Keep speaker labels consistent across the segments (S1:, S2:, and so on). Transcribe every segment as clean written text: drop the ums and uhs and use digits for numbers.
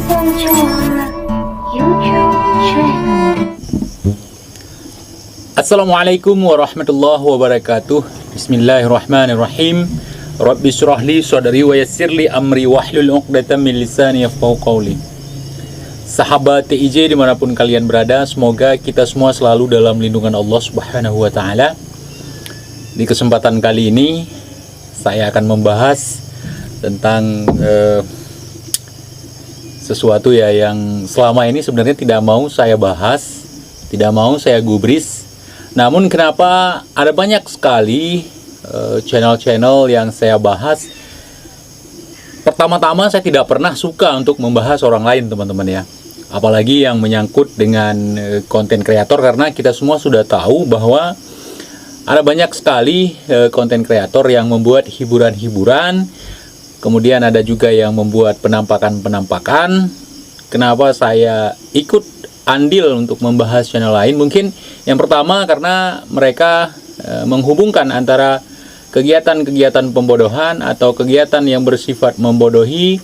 S1: Pancawara YouTube channel.
S2: Assalamualaikum warahmatullahi wabarakatuh. Bismillahirrahmanirrahim. Rabbi syrah li sadri wa yassir li amri wahlul 'uqdatam min lisani yafqahu qawli. Sahabat TIJ dimanapun kalian berada, semoga kita semua selalu dalam lindungan Allah Subhanahu wa Ta'ala. Di kesempatan kali ini saya akan membahas tentang sesuatu ya yang selama ini sebenarnya tidak mau saya bahas, tidak mau saya gubris. Namun kenapa ada banyak sekali channel-channel yang saya bahas. Pertama-tama saya tidak pernah suka untuk membahas orang lain, teman-teman ya. Apalagi yang menyangkut dengan konten kreator, karena kita semua sudah tahu bahwa ada banyak sekali konten kreator yang membuat hiburan-hiburan. Kemudian ada juga yang membuat penampakan-penampakan. Kenapa saya ikut andil untuk membahas channel lain? Mungkin yang pertama karena mereka menghubungkan antara kegiatan-kegiatan pembodohan atau kegiatan yang bersifat membodohi,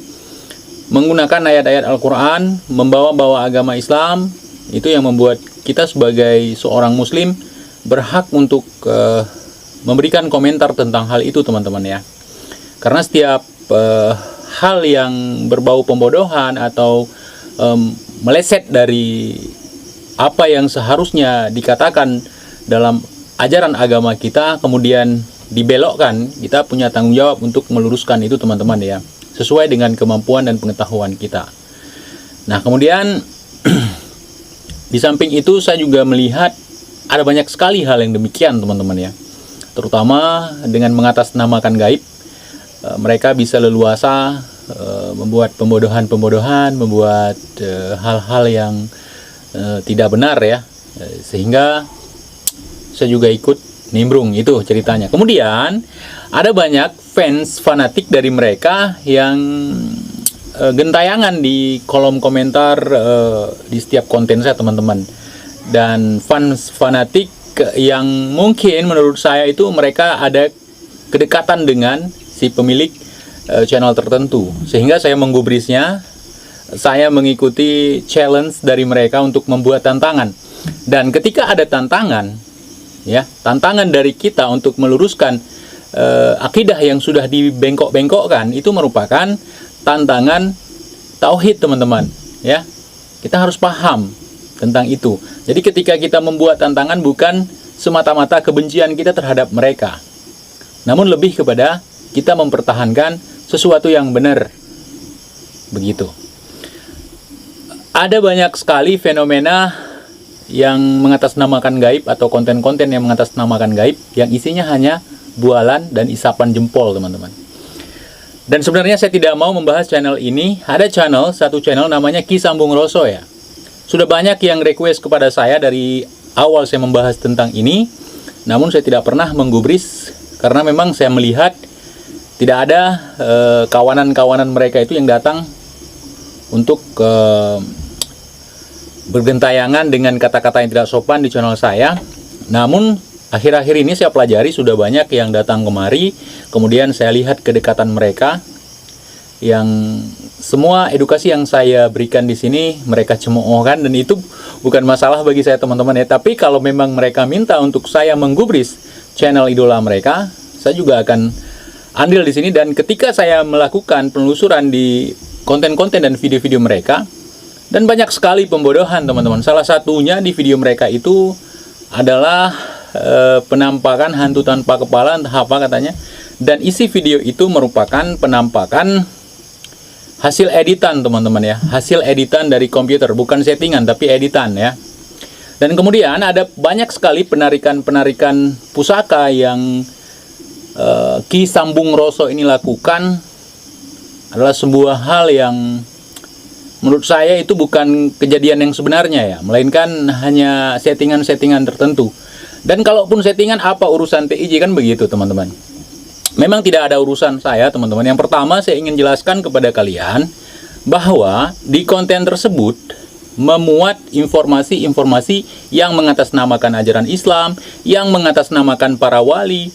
S2: menggunakan ayat-ayat Al-Quran, membawa-bawa agama Islam. Itu yang membuat kita sebagai seorang muslim berhak untuk memberikan komentar tentang hal itu, teman-teman ya. Karena setiap hal yang berbau pembodohan atau meleset dari apa yang seharusnya dikatakan dalam ajaran agama kita kemudian dibelokkan, kita punya tanggung jawab untuk meluruskan itu, teman-teman ya, sesuai dengan kemampuan dan pengetahuan kita. Nah, kemudian di samping itu saya juga melihat ada banyak sekali hal yang demikian, teman-teman ya, terutama dengan mengatasnamakan gaib. Mereka bisa leluasa membuat pembodohan-pembodohan, membuat hal-hal yang tidak benar ya, sehingga saya juga ikut nimbrung, itu ceritanya. Kemudian ada banyak fans fanatik dari mereka yang gentayangan di kolom komentar di setiap konten saya, teman-teman. Dan fans fanatik yang mungkin menurut saya itu mereka ada kedekatan dengan si pemilik channel tertentu, sehingga saya menggubrisnya. Saya mengikuti challenge dari mereka untuk membuat tantangan, dan ketika ada tantangan ya, tantangan dari kita untuk meluruskan akidah yang sudah dibengkok-bengkokkan, itu merupakan tantangan tauhid, teman-teman ya. Kita harus paham tentang itu. Jadi ketika kita membuat tantangan, bukan semata-mata kebencian kita terhadap mereka, namun lebih kepada kita mempertahankan sesuatu yang benar. Begitu. Ada banyak sekali fenomena yang mengatasnamakan gaib atau konten-konten yang mengatasnamakan gaib yang isinya hanya bualan dan isapan jempol, teman-teman. Dan sebenarnya saya tidak mau membahas channel ini. Ada satu channel namanya Ki Sambung Roso ya. Sudah banyak yang request kepada saya dari awal saya membahas tentang ini, namun saya tidak pernah menggubris karena memang saya melihat tidak ada kawanan-kawanan mereka itu yang datang untuk bergentayangan dengan kata-kata yang tidak sopan di channel saya. Namun akhir-akhir ini saya pelajari sudah banyak yang datang kemari. Kemudian saya lihat kedekatan mereka, yang semua edukasi yang saya berikan di sini mereka cemoohkan, dan itu bukan masalah bagi saya, teman-teman ya. Tapi kalau memang mereka minta untuk saya menggubris channel idola mereka, saya juga akan andil di sini. Dan ketika saya melakukan penelusuran di konten-konten dan video-video mereka, dan banyak sekali pembodohan, teman-teman. Salah satunya di video mereka itu adalah penampakan hantu tanpa kepala, entah apa katanya. Dan isi video itu merupakan penampakan hasil editan, teman-teman ya. Hasil editan dari komputer, bukan settingan tapi editan ya. Dan kemudian ada banyak sekali penarikan-penarikan pusaka yang Ki Sambung Roso ini lakukan. Adalah sebuah hal yang menurut saya itu bukan kejadian yang sebenarnya ya, melainkan hanya settingan-settingan tertentu. Dan kalaupun settingan, apa urusan TIJ, kan begitu, teman-teman. Memang tidak ada urusan saya, teman-teman. Yang pertama saya ingin jelaskan kepada kalian bahwa di konten tersebut memuat informasi-informasi yang mengatasnamakan ajaran Islam, yang mengatasnamakan para wali.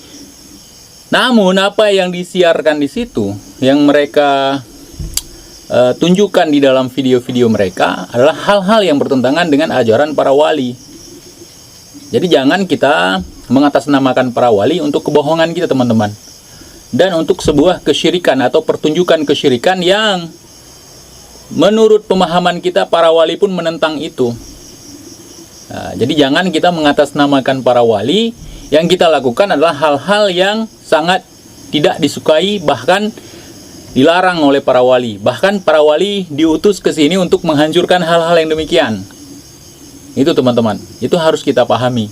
S2: Namun apa yang disiarkan di situ, yang mereka tunjukkan di dalam video-video mereka adalah hal-hal yang bertentangan dengan ajaran para wali. Jadi jangan kita mengatasnamakan para wali untuk kebohongan kita, teman-teman. Dan untuk sebuah kesyirikan atau pertunjukan kesyirikan yang menurut pemahaman kita para wali pun menentang itu. Nah, jadi jangan kita mengatasnamakan para wali. Yang kita lakukan adalah hal-hal yang sangat tidak disukai, bahkan dilarang oleh para wali. Bahkan para wali diutus ke sini untuk menghancurkan hal-hal yang demikian. Itu teman-teman, itu harus kita pahami.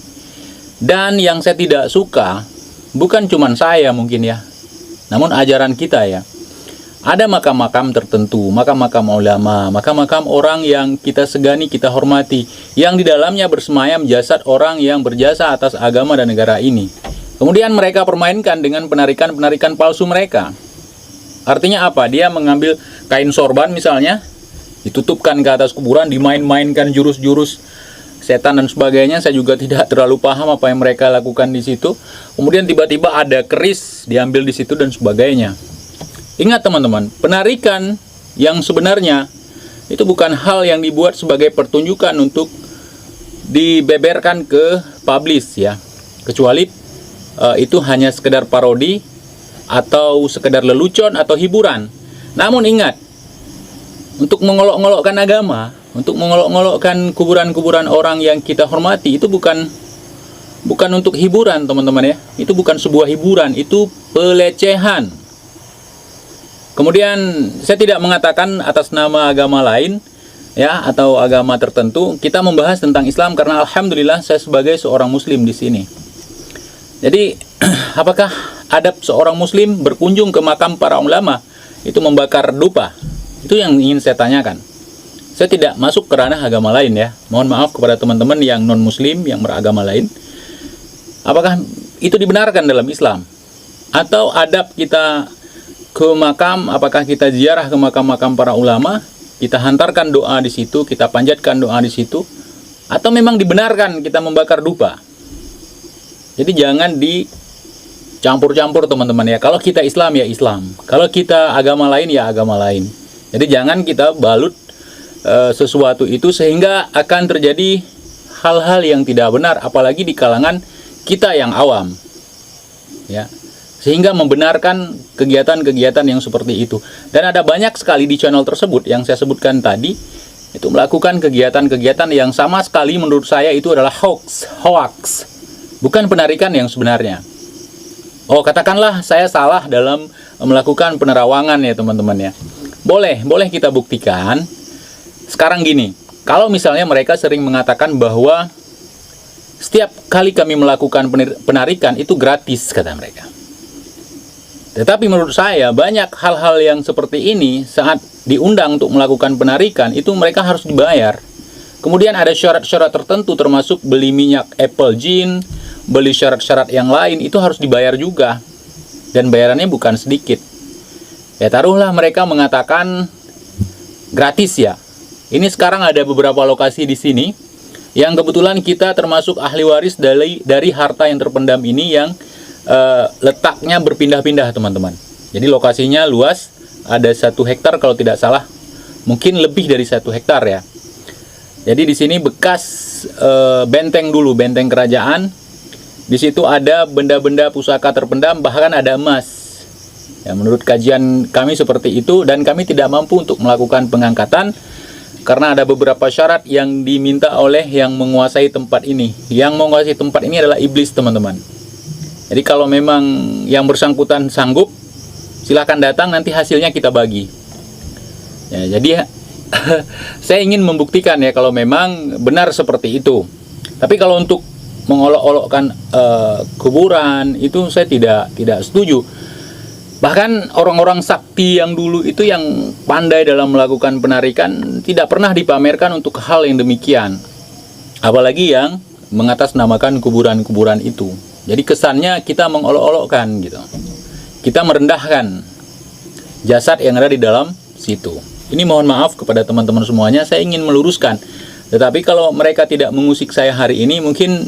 S2: Dan yang saya tidak suka, bukan cuma saya mungkin ya, namun ajaran kita ya. Ada makam-makam tertentu, makam-makam ulama, makam-makam orang yang kita segani, kita hormati, yang di dalamnya bersemayam jasad orang yang berjasa atas agama dan negara ini. Kemudian mereka permainkan dengan penarikan-penarikan palsu mereka. Artinya apa? Dia mengambil kain sorban misalnya, ditutupkan ke atas kuburan, dimain-mainkan jurus-jurus setan dan sebagainya. Saya juga tidak terlalu paham apa yang mereka lakukan di situ. Kemudian tiba-tiba ada keris diambil di situ dan sebagainya. Ingat teman-teman, penarikan yang sebenarnya itu bukan hal yang dibuat sebagai pertunjukan untuk dibeberkan ke publis ya. Kecuali itu hanya sekedar parodi atau sekedar lelucon atau hiburan. Namun ingat, untuk mengolok-olokkan agama, untuk mengolok-olokkan kuburan-kuburan orang yang kita hormati, itu bukan untuk hiburan teman-teman ya. Itu bukan sebuah hiburan, itu pelecehan. Kemudian saya tidak mengatakan atas nama agama lain ya atau agama tertentu. Kita membahas tentang Islam karena alhamdulillah saya sebagai seorang muslim di sini. Jadi apakah adab seorang muslim berkunjung ke makam para ulama itu membakar dupa? Itu yang ingin saya tanyakan. Saya tidak masuk ke ranah agama lain ya. Mohon maaf kepada teman-teman yang non muslim, yang beragama lain. Apakah itu dibenarkan dalam Islam? Atau adab kita ke makam, apakah kita ziarah ke makam-makam para ulama, kita hantarkan doa di situ, kita panjatkan doa di situ, atau memang dibenarkan kita membakar dupa? Jadi jangan dicampur-campur teman-teman ya. Kalau kita Islam ya Islam, kalau kita agama lain ya agama lain. Jadi jangan kita balut sesuatu itu sehingga akan terjadi hal-hal yang tidak benar, apalagi di kalangan kita yang awam ya. Sehingga membenarkan kegiatan-kegiatan yang seperti itu. Dan ada banyak sekali di channel tersebut yang saya sebutkan tadi, itu melakukan kegiatan-kegiatan yang sama sekali menurut saya itu adalah hoax, bukan penarikan yang sebenarnya. Oh, katakanlah saya salah dalam melakukan penerawangan ya teman-teman ya. Boleh kita buktikan. Sekarang gini, kalau misalnya mereka sering mengatakan bahwa setiap kali kami melakukan penarikan itu gratis, kata mereka. Tetapi menurut saya banyak hal-hal yang seperti ini saat diundang untuk melakukan penarikan itu mereka harus dibayar. Kemudian ada syarat-syarat tertentu termasuk beli minyak apple gin, beli syarat-syarat yang lain itu harus dibayar juga. Dan bayarannya bukan sedikit. Ya taruhlah mereka mengatakan gratis ya. Ini sekarang ada beberapa lokasi di sini yang kebetulan kita termasuk ahli waris dari harta yang terpendam ini yang letaknya berpindah-pindah teman-teman. Jadi lokasinya luas, ada 1 hektar kalau tidak salah, mungkin lebih dari 1 hektar ya. Jadi di sini bekas benteng dulu, benteng kerajaan. Di situ ada benda-benda pusaka terpendam, bahkan ada emas. Ya, menurut kajian kami seperti itu, dan kami tidak mampu untuk melakukan pengangkatan karena ada beberapa syarat yang diminta oleh yang menguasai tempat ini. Yang menguasai tempat ini adalah iblis teman-teman. Jadi kalau memang yang bersangkutan sanggup, silahkan datang, nanti hasilnya kita bagi. Ya, jadi saya ingin membuktikan ya kalau memang benar seperti itu. Tapi kalau untuk mengolok-olokkan kuburan itu saya tidak setuju. Bahkan orang-orang sakti yang dulu itu yang pandai dalam melakukan penarikan tidak pernah dipamerkan untuk hal yang demikian. Apalagi yang mengatasnamakan kuburan-kuburan itu. Jadi kesannya kita mengolok-olokkan gitu. Kita merendahkan jasad yang ada di dalam situ. Ini mohon maaf kepada teman-teman semuanya, saya ingin meluruskan. Tetapi kalau mereka tidak mengusik saya hari ini, mungkin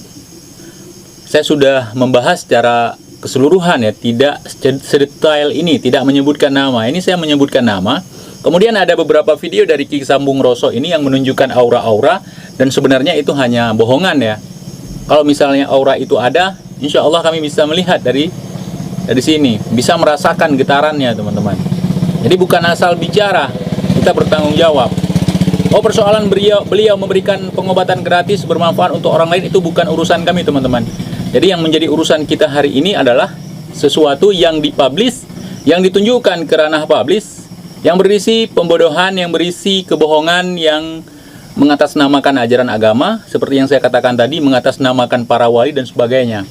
S2: saya sudah membahas secara keseluruhan ya, tidak sedetail ini, tidak menyebutkan nama. Ini saya menyebutkan nama Kemudian ada beberapa video dari Ki Sambung Roso ini yang menunjukkan aura-aura, dan sebenarnya itu hanya bohongan ya. Kalau misalnya aura itu ada, insya Allah kami bisa melihat dari sini, bisa merasakan getarannya teman-teman. Jadi bukan asal bicara, kita bertanggung jawab. Oh, persoalan beliau memberikan pengobatan gratis bermanfaat untuk orang lain itu bukan urusan kami teman-teman. Jadi yang menjadi urusan kita hari ini adalah sesuatu yang dipublish, yang ditunjukkan ke ranah publish, yang berisi pembodohan, yang berisi kebohongan, yang mengatasnamakan ajaran agama, seperti yang saya katakan tadi, mengatasnamakan para wali dan sebagainya.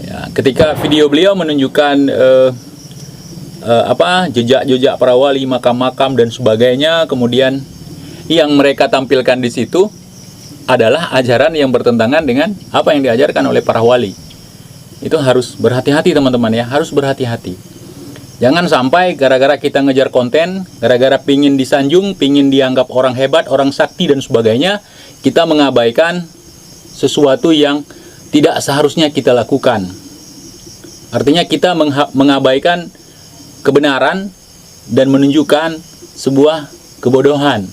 S2: Ya, ketika video beliau menunjukkan jejak-jejak para wali, makam-makam dan sebagainya, kemudian yang mereka tampilkan di situ adalah ajaran yang bertentangan dengan apa yang diajarkan oleh para wali. Itu harus berhati-hati teman-teman ya, harus berhati-hati. Jangan sampai gara-gara kita ngejar konten, gara-gara pingin disanjung, pingin dianggap orang hebat, orang sakti dan sebagainya, kita mengabaikan sesuatu yang tidak seharusnya kita lakukan. Artinya kita mengabaikan kebenaran dan menunjukkan sebuah kebodohan.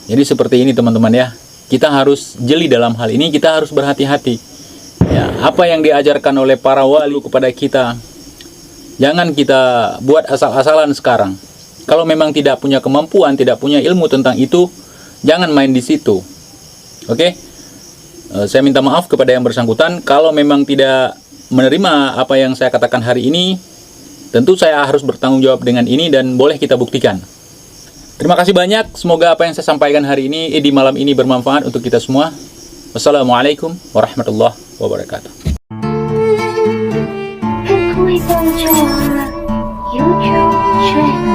S2: Jadi seperti ini teman-teman ya. Kita harus jeli dalam hal ini, kita harus berhati-hati. Ya, apa yang diajarkan oleh para wali kepada kita, jangan kita buat asal-asalan sekarang. Kalau memang tidak punya kemampuan, tidak punya ilmu tentang itu, jangan main di situ. Oke? Saya minta maaf kepada yang bersangkutan. Kalau memang tidak menerima apa yang saya katakan hari ini, tentu saya harus bertanggung jawab dengan ini dan boleh kita buktikan. Terima kasih banyak. Semoga apa yang saya sampaikan hari ini di malam ini bermanfaat untuk kita semua. Wassalamualaikum warahmatullahi wabarakatuh.
S1: Klik YouTube channel